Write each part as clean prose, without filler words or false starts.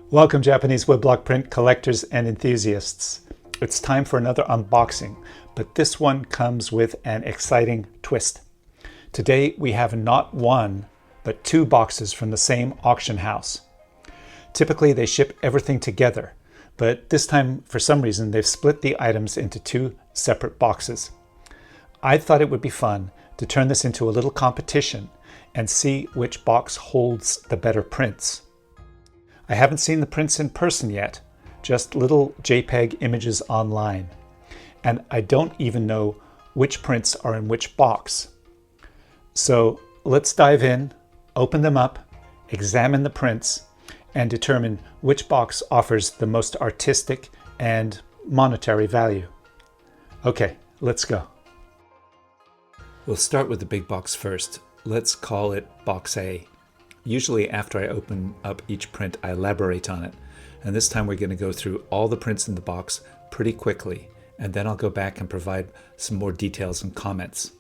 Welcome, Japanese woodblock print collectors and enthusiasts. It's time for another unboxing, but this one comes with an exciting twist. Today we have not one, but two boxes from the same auction house. Typically they ship everything together, but this time for some reason they've split the items into two separate boxes. I thought it would be fun to turn this into a little competition and see which box holds the better prints. I haven't seen the prints in person yet, just little JPEG images online. And I don't even know which prints are in which box. So let's dive in, open them up, examine the prints, and determine which box offers the most artistic and monetary value. Okay, let's go. We'll start with the big box first. Let's call it Box A. Usually after I open up each print, I elaborate on it. And this time we're going to go through all the prints in the box pretty quickly, and then I'll go back and provide some more details and comments.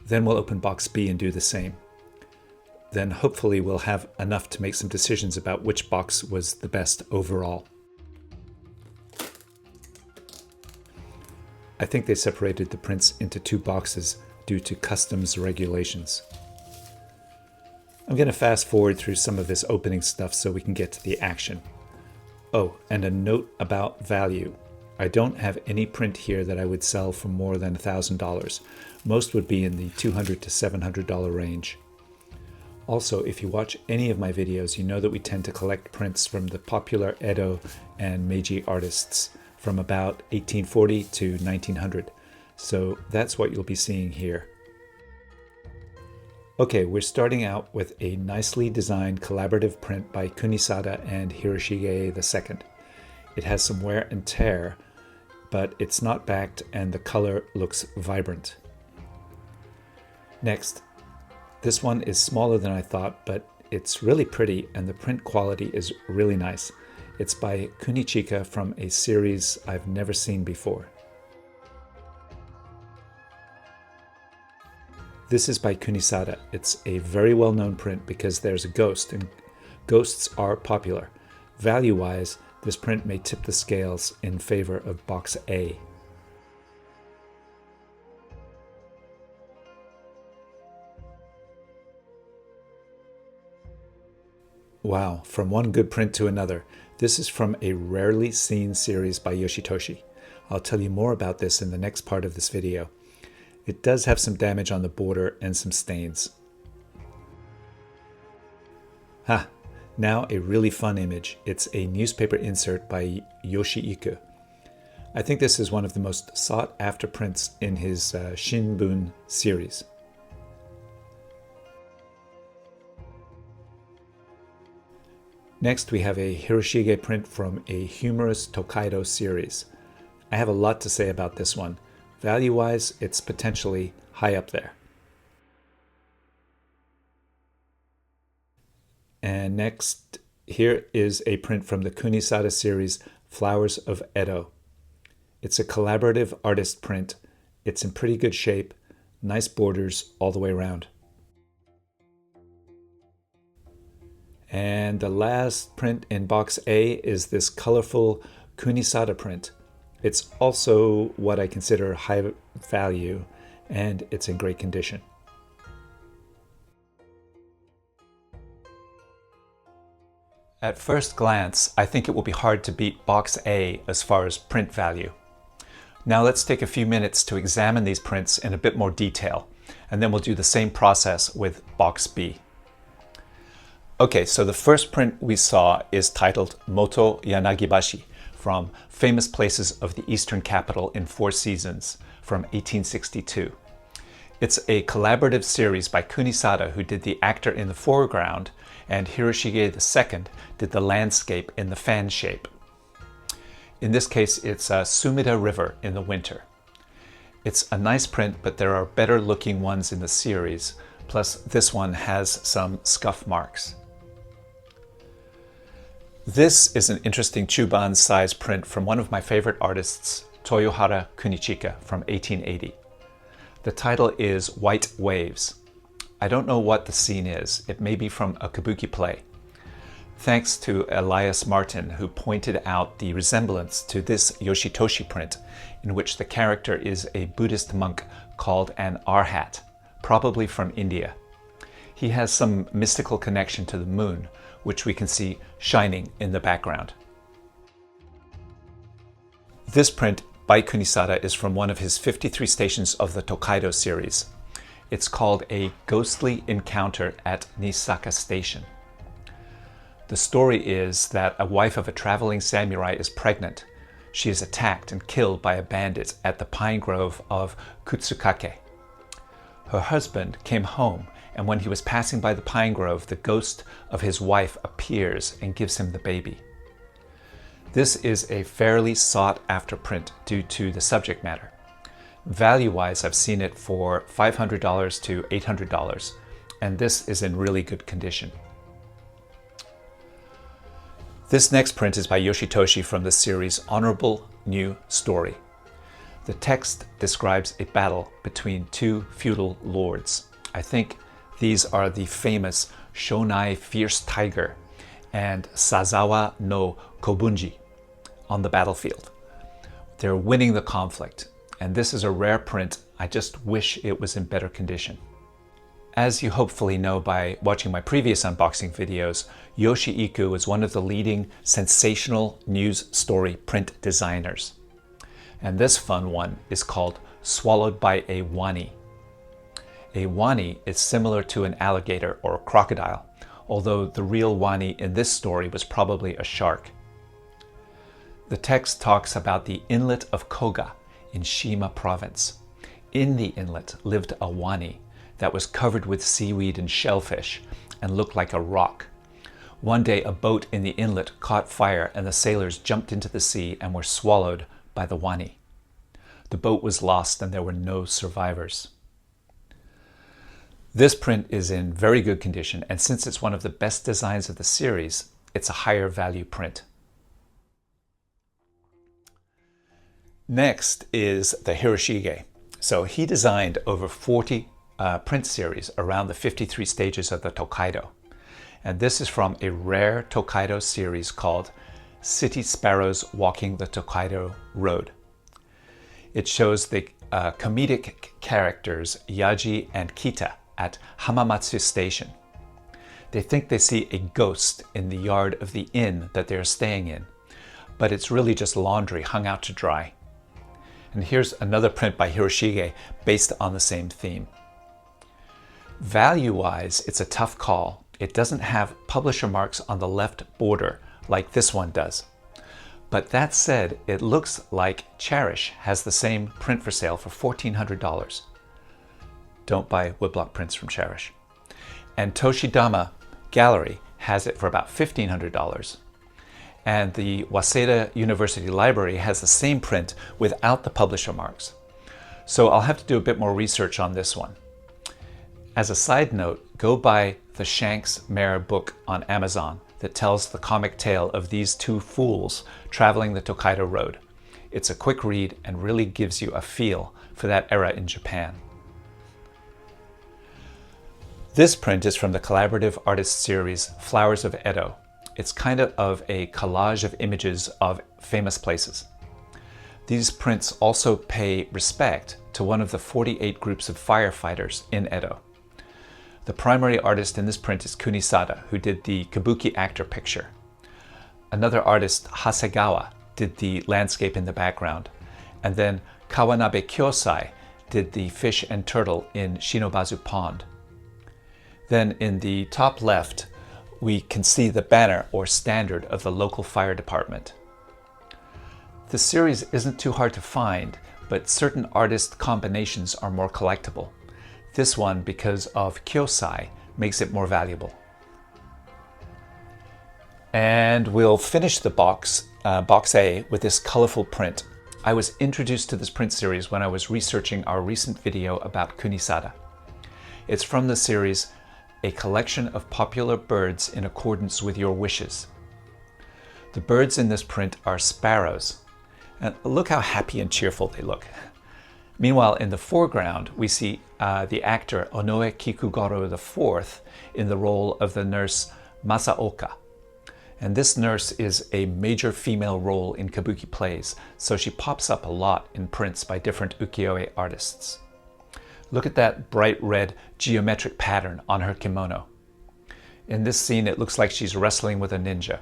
Then we'll open Box B and do the same. Then hopefully we'll have enough to make some decisions about which box was the best overall. I think they separated the prints into two boxes due to customs regulations. I'm going to fast forward through some of this opening stuff so we can get to the action. Oh, and a note about value. I don't have any print here that I would sell for more than $1,000. Most would be in the $200 to $700 range. Also, if you watch any of my videos, you know that we tend to collect prints from the popular Edo and Meiji artists from about 1840 to 1900. So that's what you'll be seeing here. Okay, we're starting out with a nicely designed collaborative print by Kunisada and Hiroshige II. It has some wear and tear, but it's not backed and the color looks vibrant. Next, this one is smaller than I thought, but it's really pretty and the print quality is really nice. It's by Kunichika from a series I've never seen before. This is by Kunisada. It's a very well-known print because there's a ghost, and ghosts are popular. Value-wise, this print may tip the scales in favor of Box A. Wow, from one good print to another. This is from a rarely seen series by Yoshitoshi. I'll tell you more about this in the next part of this video. It does have some damage on the border and some stains. Now a really fun image. It's a newspaper insert by Yoshiiku. I think this is one of the most sought after prints in his Shinbun series. Next we have a Hiroshige print from a humorous Tokaido series. I have a lot to say about this one. Value-wise, it's potentially high up there. And next, here is a print from the Kunisada series, Flowers of Edo. It's a collaborative artist print. It's in pretty good shape, nice borders all the way around. And the last print in Box A is this colorful Kunisada print. It's also what I consider high value, and it's in great condition. At first glance, I think it will be hard to beat Box A as far as print value. Now let's take a few minutes to examine these prints in a bit more detail, and then we'll do the same process with Box B. Okay, so the first print we saw is titled Moto Yanagibashi, from Famous Places of the Eastern Capital in 4 Seasons from 1862. It's a collaborative series by Kunisada, who did the actor in the foreground, and Hiroshige II did the landscape in the fan shape. In this case, it's Sumida River in the winter. It's a nice print, but there are better looking ones in the series, plus this one has some scuff marks. This is an interesting Chuban size print from one of my favorite artists, Toyohara Kunichika from 1880. The title is White Waves. I don't know what the scene is. It may be from a kabuki play. Thanks to Elias Martin, who pointed out the resemblance to this Yoshitoshi print, in which the character is a Buddhist monk called an Arhat, probably from India. He has some mystical connection to the moon, which we can see shining in the background. This print by Kunisada is from one of his 53 stations of the Tokaido series. It's called A Ghostly Encounter at Nisaka Station. The story is that a wife of a traveling samurai is pregnant. She is attacked and killed by a bandit at the pine grove of Kutsukake. Her husband came home, and when he was passing by the pine grove, the ghost of his wife appears and gives him the baby. This is a fairly sought-after print due to the subject matter. Value-wise, I've seen it for $500 to $800, and this is in really good condition. This next print is by Yoshitoshi from the series Honorable New Story. The text describes a battle between two feudal lords. I think these are the famous Shonai Fierce Tiger and Sazawa no Kobunji on the battlefield. They're winning the conflict, and this is a rare print. I just wish it was in better condition. As you hopefully know by watching my previous unboxing videos, Yoshiiku is one of the leading sensational news story print designers. And this fun one is called Swallowed by a Wani. A wani is similar to an alligator or a crocodile, although the real wani in this story was probably a shark. The text talks about the inlet of Koga in Shima province. In the inlet lived a wani that was covered with seaweed and shellfish and looked like a rock. One day a boat in the inlet caught fire and the sailors jumped into the sea and were swallowed by the wani. The boat was lost and there were no survivors. This print is in very good condition, and since it's one of the best designs of the series, it's a higher value print. Next is the Hiroshige. So he designed over 40 print series around the 53 stages of the Tokaido. And this is from a rare Tokaido series called City Sparrows Walking the Tokaido Road. It shows the comedic characters Yaji and Kita at Hamamatsu Station. They think they see a ghost in the yard of the inn that they're staying in, but it's really just laundry hung out to dry. And here's another print by Hiroshige based on the same theme. Value-wise, it's a tough call. It doesn't have publisher marks on the left border like this one does. But that said, it looks like Cherish has the same print for sale for $1,400. Don't buy Woodblock prints from Cherish. And Toshidama Gallery has it for about $1,500. And the Waseda University Library has the same print without the publisher marks. So I'll have to do a bit more research on this one. As a side note, go buy the Shanks Mare book on Amazon that tells the comic tale of these two fools traveling the Tokaido Road. It's a quick read and really gives you a feel for that era in Japan. This print is from the collaborative artist series Flowers of Edo. It's kind of a collage of images of famous places. These prints also pay respect to one of the 48 groups of firefighters in Edo. The primary artist in this print is Kunisada, who did the kabuki actor picture. Another artist, Hasegawa, did the landscape in the background. And then Kawanabe Kyosai did the fish and turtle in Shinobazu Pond. Then in the top left, we can see the banner or standard of the local fire department. The series isn't too hard to find, but certain artist combinations are more collectible. This one, because of Kyosai, makes it more valuable. And we'll finish the box A, with this colorful print. I was introduced to this print series when I was researching our recent video about Kunisada. It's from the series A Collection of Popular Birds in Accordance with Your Wishes. The birds in this print are sparrows. And look how happy and cheerful they look. Meanwhile, in the foreground, we see the actor Onoe Kikugoro IV in the role of the nurse Masaoka. And this nurse is a major female role in kabuki plays, so she pops up a lot in prints by different ukiyo-e artists. Look at that bright red geometric pattern on her kimono. In this scene, it looks like she's wrestling with a ninja.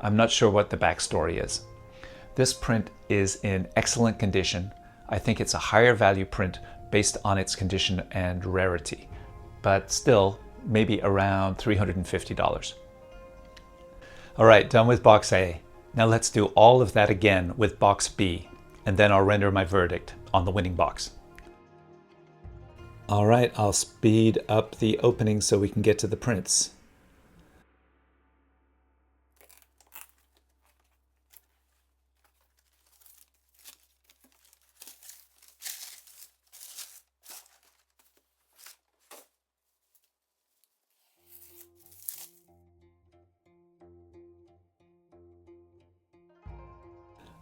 I'm not sure what the backstory is. This print is in excellent condition. I think it's a higher value print based on its condition and rarity, but still maybe around $350. All right, done with box A. Now let's do all of that again with box B, and then I'll render my verdict on the winning box. All right, I'll speed up the opening so we can get to the prints.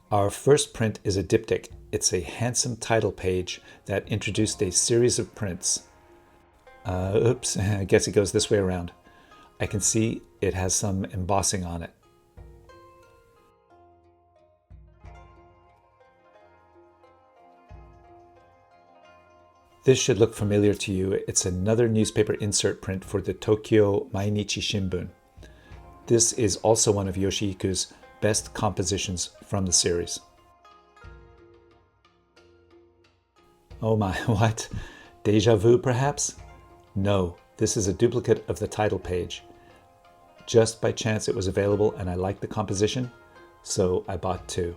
Our first print is a diptych. It's a handsome title page that introduced a series of prints. Oops, I guess it goes this way around. I can see it has some embossing on it. This should look familiar to you. It's another newspaper insert print for the Tokyo Mainichi Shimbun. This is also one of Yoshiiku's best compositions from the series. Oh my, what? Deja vu perhaps? No, this is a duplicate of the title page. Just by chance it was available and I liked the composition, so I bought two.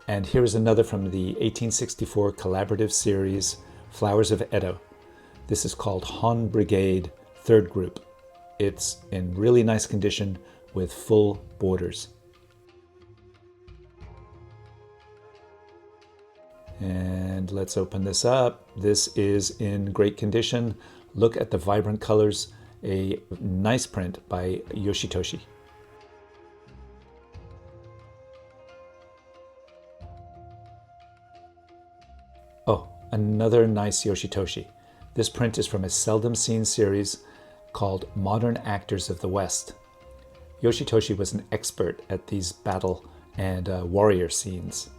And here is another from the 1864 collaborative series, Flowers of Edo. This is called Hon Brigade, third group. It's in really nice condition with full borders. And let's open this up. This is in great condition. Look at the vibrant colors. A nice print by Yoshitoshi. Oh, another nice Yoshitoshi. This print is from a seldom seen series called Modern Actors of the West. Yoshitoshi was an expert at these battle and warrior scenes.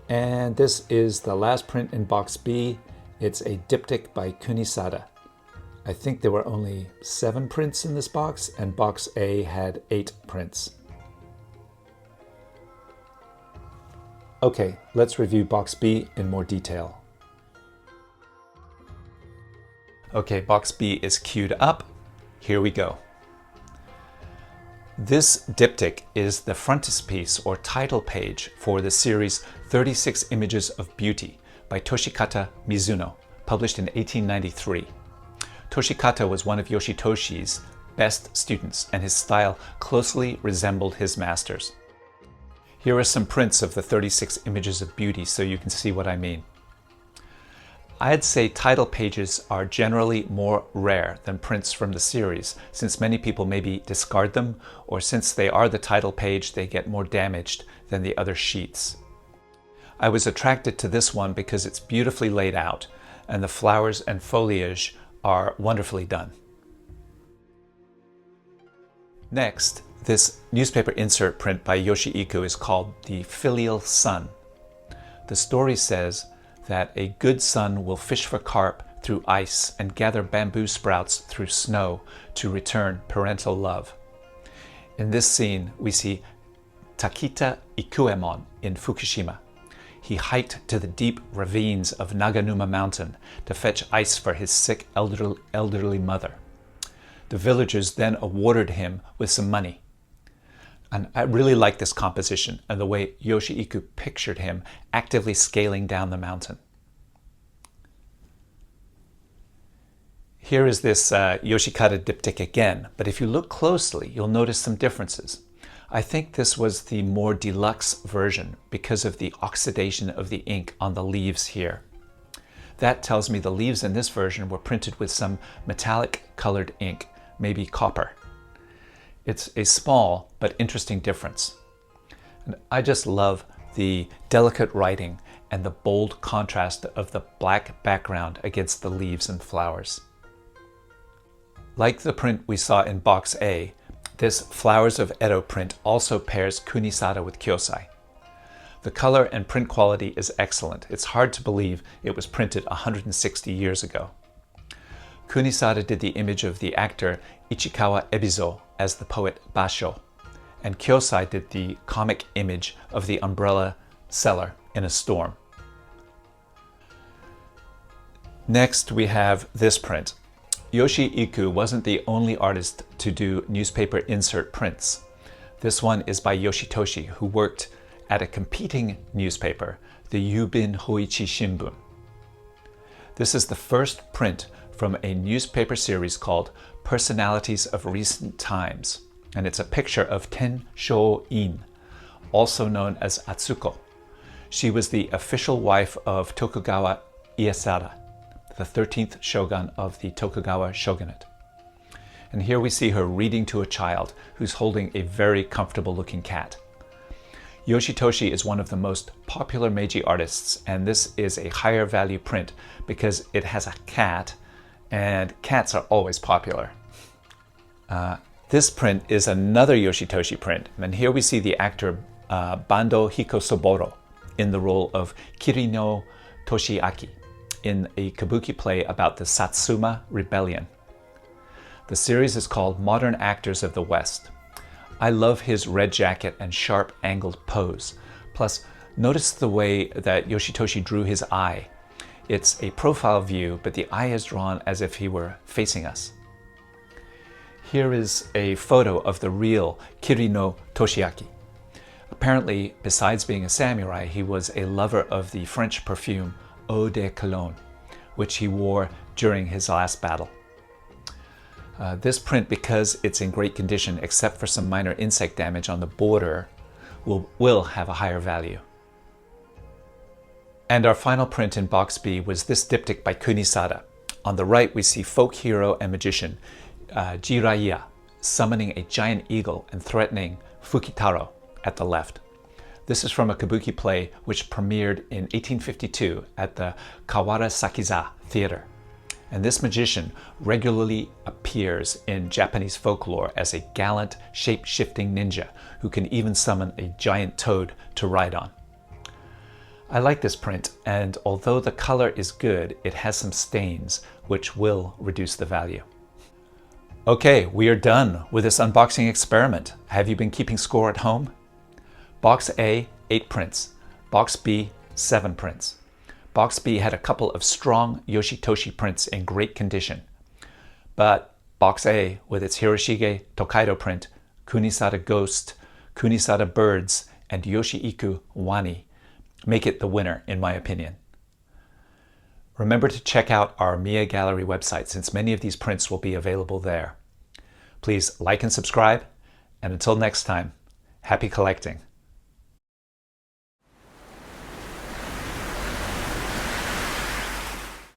And this is the last print in box B. It's a diptych by Kunisada. I think there were only 7 prints in this box, and box A had 8 prints. Okay, let's review box B in more detail. Okay, box B is queued up. Here we go. This diptych is the frontispiece or title page for the series 36 Images of Beauty by Toshikata Mizuno, published in 1893. Toshikata was one of Yoshitoshi's best students, and his style closely resembled his master's. Here are some prints of the 36 Images of Beauty so you can see what I mean. I'd say title pages are generally more rare than prints from the series, since many people maybe discard them, or since they are the title page, they get more damaged than the other sheets. I was attracted to this one because it's beautifully laid out, and the flowers and foliage are wonderfully done. Next, this newspaper insert print by Yoshiiku is called The Filial Son. The story says that a good son will fish for carp through ice and gather bamboo sprouts through snow to return parental love. In this scene, we see Takita Ikuemon in Fukushima. He hiked to the deep ravines of Naganuma Mountain to fetch ice for his sick elderly mother. The villagers then awarded him with some money. And I really like this composition and the way Yoshiiku pictured him actively scaling down the mountain. Here is this Yoshikata diptych again, but if you look closely, you'll notice some differences. I think this was the more deluxe version because of the oxidation of the ink on the leaves here. That tells me the leaves in this version were printed with some metallic colored ink, maybe copper. It's a small but interesting difference. And I just love the delicate writing and the bold contrast of the black background against the leaves and flowers. Like the print we saw in Box A, this Flowers of Edo print also pairs Kunisada with Kyosai. The color and print quality is excellent. It's hard to believe it was printed 160 years ago. Kunisada did the image of the actor Ichikawa Ebizo as the poet Basho, and Kyosai did the comic image of the umbrella seller in a storm. Next, we have this print. Yoshiiku wasn't the only artist to do newspaper insert prints. This one is by Yoshitoshi, who worked at a competing newspaper, the Yubin Hoichi Shimbun. This is the first print from a newspaper series called Personalities of Recent Times, and it's a picture of Ten Shou-in, also known as Atsuko. She was the official wife of Tokugawa Ieyasu, the 13th shogun of the Tokugawa shogunate. And here we see her reading to a child who's holding a very comfortable looking cat. Yoshitoshi is one of the most popular Meiji artists, and this is a higher value print because it has a cat, and cats are always popular. This print is another Yoshitoshi print, and here we see the actor Bando Hikosoboro in the role of Kirino Toshiaki in a kabuki play about the Satsuma Rebellion. The series is called Modern Actors of the West. I love his red jacket and sharp angled pose. Plus, notice the way that Yoshitoshi drew his eye. It's a profile view, but the eye is drawn as if he were facing us. Here is a photo of the real Kirino Toshiaki. Apparently, besides being a samurai, he was a lover of the French perfume Eau de Cologne, which he wore during his last battle. This print, because it's in great condition except for some minor insect damage on the border, will have a higher value. And our final print in Box B was this diptych by Kunisada. On the right we see folk hero and magician Jiraiya summoning a giant eagle and threatening Fukitaro at the left. This is from a kabuki play which premiered in 1852 at the Kawarasakiza Theater. And this magician regularly appears in Japanese folklore as a gallant, shape-shifting ninja who can even summon a giant toad to ride on. I like this print, and although the color is good, it has some stains, which will reduce the value. Okay, we are done with this unboxing experiment. Have you been keeping score at home? Box A, 8 prints. Box B, 7 prints. Box B had a couple of strong Yoshitoshi prints in great condition. But Box A, with its Hiroshige Tokaido print, Kunisada Ghost, Kunisada Birds, and Yoshiiku Wani, make it the winner, in my opinion. Remember to check out our Mia Gallery website, since many of these prints will be available there. Please like and subscribe, and until next time, happy collecting.